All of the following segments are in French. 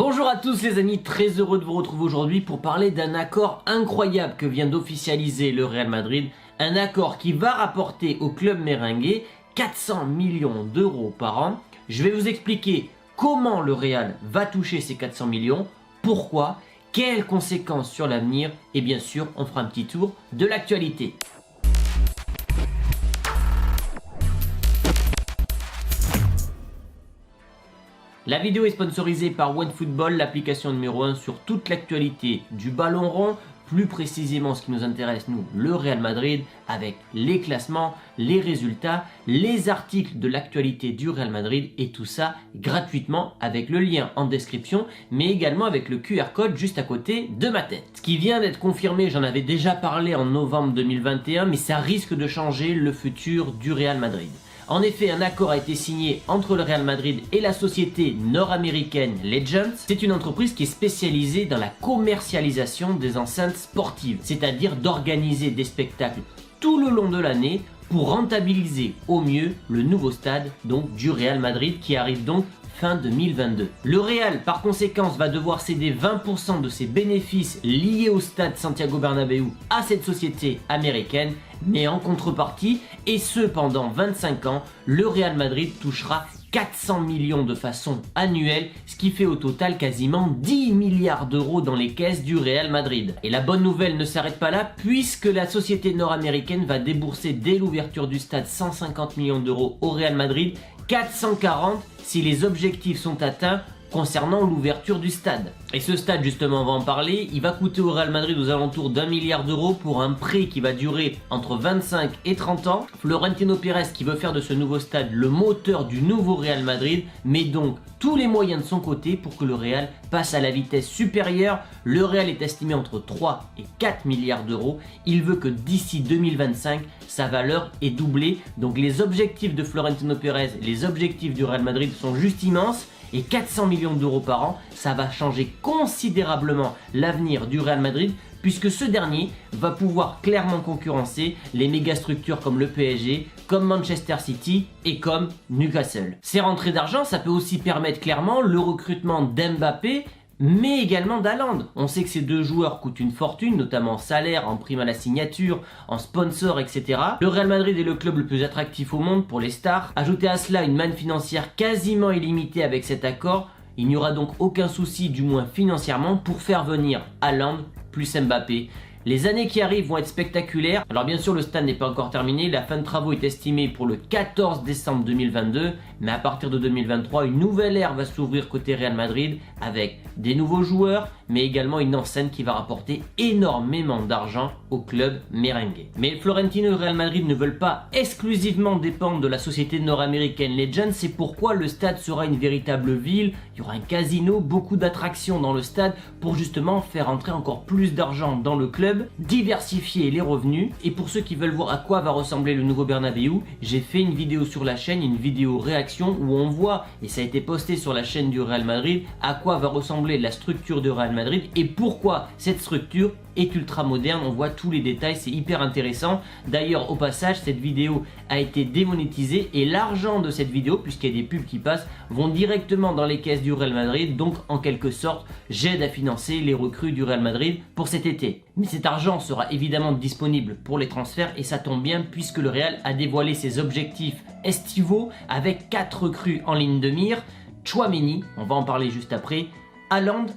Bonjour à tous les amis, très heureux de vous retrouver aujourd'hui pour parler d'un accord incroyable que vient d'officialiser le Real Madrid. Un accord qui va rapporter au club merengue 400 millions d'euros par an. Je vais vous expliquer comment le Real va toucher ces 400 millions, pourquoi, quelles conséquences sur l'avenir et bien sûr on fera un petit tour de l'actualité. La vidéo est sponsorisée par OneFootball, l'application numéro 1 sur toute l'actualité du ballon rond, plus précisément ce qui nous intéresse nous, le Real Madrid, avec les classements, les résultats, les articles de l'actualité du Real Madrid et tout ça gratuitement avec le lien en description, mais également avec le QR code juste à côté de ma tête. Ce qui vient d'être confirmé, j'en avais déjà parlé en novembre 2021, mais ça risque de changer le futur du Real Madrid. En effet, un accord a été signé entre le Real Madrid et la société nord-américaine Legends. C'est une entreprise qui est spécialisée dans la commercialisation des enceintes sportives, c'est-à-dire d'organiser des spectacles tout le long de l'année pour rentabiliser au mieux le nouveau stade donc du Real Madrid qui arrive donc fin 2022. Le Real, par conséquent, va devoir céder 20% de ses bénéfices liés au stade Santiago Bernabéu à cette société américaine, mais en contrepartie, et ce pendant 25 ans, le Real Madrid touchera 400 millions de façon annuelle, ce qui fait au total quasiment 10 milliards d'euros dans les caisses du Real Madrid. Et la bonne nouvelle ne s'arrête pas là, puisque la société nord-américaine va débourser dès l'ouverture du stade 150 millions d'euros au Real Madrid, 440 si les objectifs sont atteints concernant l'ouverture du stade. Et ce stade, justement, on va en parler, il va coûter au Real Madrid aux alentours d'1 milliard d'euros pour un prêt qui va durer entre 25 et 30 ans. Florentino Pérez qui veut faire de ce nouveau stade le moteur du nouveau Real Madrid, met donc tous les moyens de son côté pour que le Real passe à la vitesse supérieure. Le Real est estimé entre 3 et 4 milliards d'euros. Il veut que d'ici 2025, sa valeur est doublée. Donc les objectifs de Florentino Pérez, les objectifs du Real Madrid sont juste immenses. Et 400 millions d'euros par an, ça va changer considérablement l'avenir du Real Madrid puisque ce dernier va pouvoir clairement concurrencer les méga structures comme le PSG, comme Manchester City et comme Newcastle. Ces rentrées d'argent, ça peut aussi permettre clairement le recrutement d'Mbappé, mais également d'Haaland. On sait que ces deux joueurs coûtent une fortune, notamment en salaire, en prime à la signature, en sponsor, etc. Le Real Madrid est le club le plus attractif au monde pour les stars. Ajoutez à cela une manne financière quasiment illimitée avec cet accord, il n'y aura donc aucun souci, du moins financièrement, pour faire venir Haaland plus Mbappé. Les années qui arrivent vont être spectaculaires. Alors bien sûr le stade n'est pas encore terminé, la fin de travaux est estimée pour le 14 décembre 2022, mais à partir de 2023, une nouvelle ère va s'ouvrir côté Real Madrid avec des nouveaux joueurs, mais également une enceinte qui va rapporter énormément d'argent au club merengue. Mais Florentino et Real Madrid ne veulent pas exclusivement dépendre de la société nord-américaine Legends, c'est pourquoi le stade sera une véritable ville, il y aura un casino, beaucoup d'attractions dans le stade pour justement faire entrer encore plus d'argent dans le club, diversifier les revenus. Et pour ceux qui veulent voir à quoi va ressembler le nouveau Bernabéu, j'ai fait une vidéo sur la chaîne, une vidéo réaction où on voit, et ça a été posté sur la chaîne du Real Madrid, à quoi va ressembler la structure de Real Madrid et pourquoi cette structure est ultra moderne. On voit tous les détails, c'est hyper intéressant. D'ailleurs au passage, cette vidéo a été démonétisée et l'argent de cette vidéo, puisqu'il y a des pubs qui passent, vont directement dans les caisses du Real Madrid. Donc en quelque sorte, j'aide à financer les recrues du Real Madrid pour cet été. Mais cet argent sera évidemment disponible pour les transferts et ça tombe bien puisque le Real a dévoilé ses objectifs estivaux avec 4 recrues en ligne de mire. Tchouaméni, on va en parler juste après, Haaland,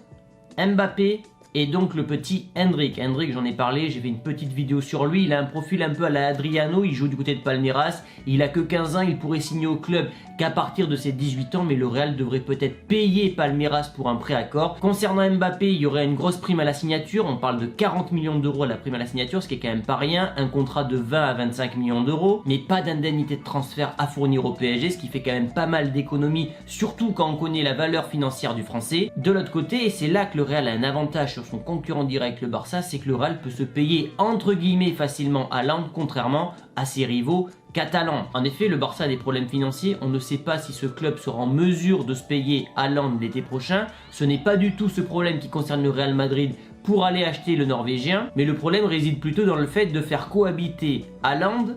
Mbappé et donc le petit Endrick. Endrick, j'en ai parlé, j'ai fait une petite vidéo sur lui. Il a un profil un peu à la Adriano, il joue du côté de Palmeiras. Il a que 15 ans, il pourrait signer au club qu'à partir de ses 18 ans, mais le Real devrait peut-être payer Palmeiras pour un pré-accord. Concernant Mbappé, il y aurait une grosse prime à la signature. On parle de 40 millions d'euros à la prime à la signature, ce qui est quand même pas rien. Un contrat de 20 à 25 millions d'euros, mais pas d'indemnité de transfert à fournir au PSG, ce qui fait quand même pas mal d'économies, surtout quand on connaît la valeur financière du français. De l'autre côté, et c'est là que le Real a un avantage sur son concurrent direct, le Barça, c'est que le Real peut se payer entre guillemets facilement Haaland, contrairement à ses rivaux catalans. En effet, le Barça a des problèmes financiers, on ne sait pas si ce club sera en mesure de se payer Haaland l'été prochain. Ce n'est pas du tout ce problème qui concerne le Real Madrid pour aller acheter le Norvégien, mais le problème réside plutôt dans le fait de faire cohabiter Haaland,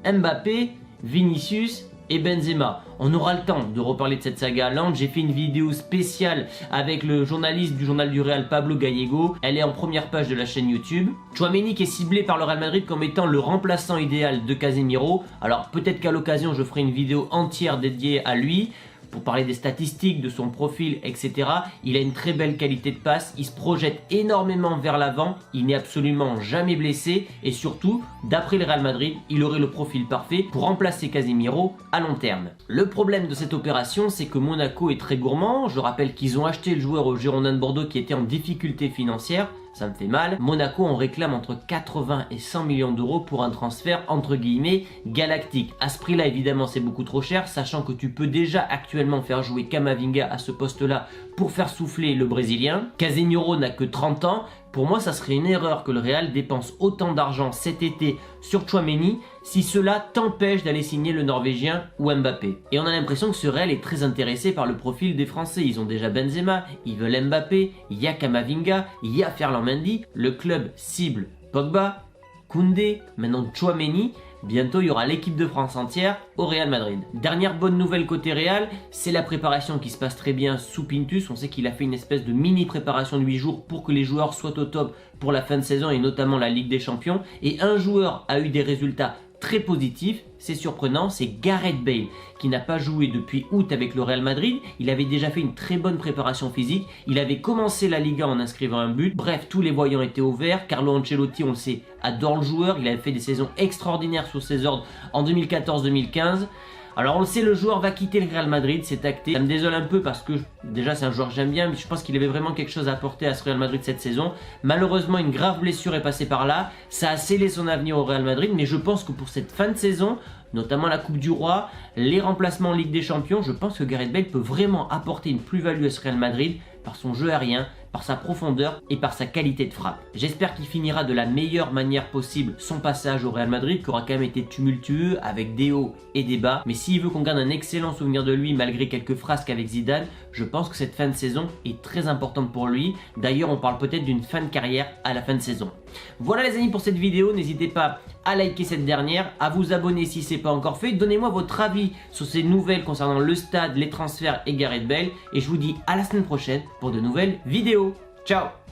Mbappé, Vinicius et Benzema. On aura le temps de reparler de cette saga Haaland. J'ai fait une vidéo spéciale avec le journaliste du journal du Real, Pablo Gallego. Elle est en première page de la chaîne YouTube. Tchouaméni qui est ciblé par le Real Madrid comme étant le remplaçant idéal de Casemiro. Alors peut-être qu'à l'occasion je ferai une vidéo entière dédiée à lui, pour parler des statistiques, de son profil, etc. Il a une très belle qualité de passe, il se projette énormément vers l'avant, il n'est absolument jamais blessé et surtout, d'après le Real Madrid, il aurait le profil parfait pour remplacer Casemiro à long terme. Le problème de cette opération, c'est que Monaco est très gourmand. Je rappelle qu'ils ont acheté le joueur au Girondins de Bordeaux qui était en difficulté financière. Ça me fait mal. Monaco, on réclame entre 80 et 100 millions d'euros pour un transfert entre guillemets galactique. À ce prix-là, évidemment, c'est beaucoup trop cher, sachant que tu peux déjà actuellement faire jouer Camavinga à ce poste-là pour faire souffler le Brésilien. Casemiro n'a que 30 ans. Pour moi, ça serait une erreur que le Real dépense autant d'argent cet été sur Tchouaméni si cela t'empêche d'aller signer le Norvégien ou Mbappé. Et on a l'impression que ce Real est très intéressé par le profil des Français. Ils ont déjà Benzema, ils veulent Mbappé, il y a Camavinga, il y a Ferland Mendy. Le club cible Pogba, Koundé, maintenant Tchouaméni. Bientôt, il y aura l'équipe de France entière au Real Madrid. Dernière bonne nouvelle côté Real, c'est la préparation qui se passe très bien sous Pintus. On sait qu'il a fait une espèce de mini préparation de 8 jours pour que les joueurs soient au top pour la fin de saison et notamment la Ligue des Champions. Et un joueur a eu des résultats très positif, c'est surprenant, c'est Gareth Bale qui n'a pas joué depuis août avec le Real Madrid. Il avait déjà fait une très bonne préparation physique, il avait commencé la Liga en inscrivant un but. Bref, tous les voyants étaient au vert. Carlo Ancelotti, on le sait, adore le joueur, il avait fait des saisons extraordinaires sous ses ordres en 2014-2015. Alors on le sait, le joueur va quitter le Real Madrid, c'est acté. Ça me désole un peu parce que déjà c'est un joueur que j'aime bien, mais je pense qu'il avait vraiment quelque chose à apporter à ce Real Madrid cette saison. Malheureusement, une grave blessure est passée par là, ça a scellé son avenir au Real Madrid, mais je pense que pour cette fin de saison, notamment la Coupe du Roi, les remplacements en Ligue des Champions, je pense que Gareth Bale peut vraiment apporter une plus-value à ce Real Madrid par son jeu aérien, par sa profondeur et par sa qualité de frappe. J'espère qu'il finira de la meilleure manière possible son passage au Real Madrid, qui aura quand même été tumultueux avec des hauts et des bas. Mais s'il veut qu'on garde un excellent souvenir de lui malgré quelques frasques avec Zidane, je pense que cette fin de saison est très importante pour lui. D'ailleurs, on parle peut-être d'une fin de carrière à la fin de saison. Voilà les amis pour cette vidéo, n'hésitez pas à liker cette dernière, à vous abonner si ce n'est pas encore fait. Donnez-moi votre avis sur ces nouvelles concernant le stade, les transferts et Gareth Bale. Et je vous dis à la semaine prochaine pour de nouvelles vidéos. Ciao!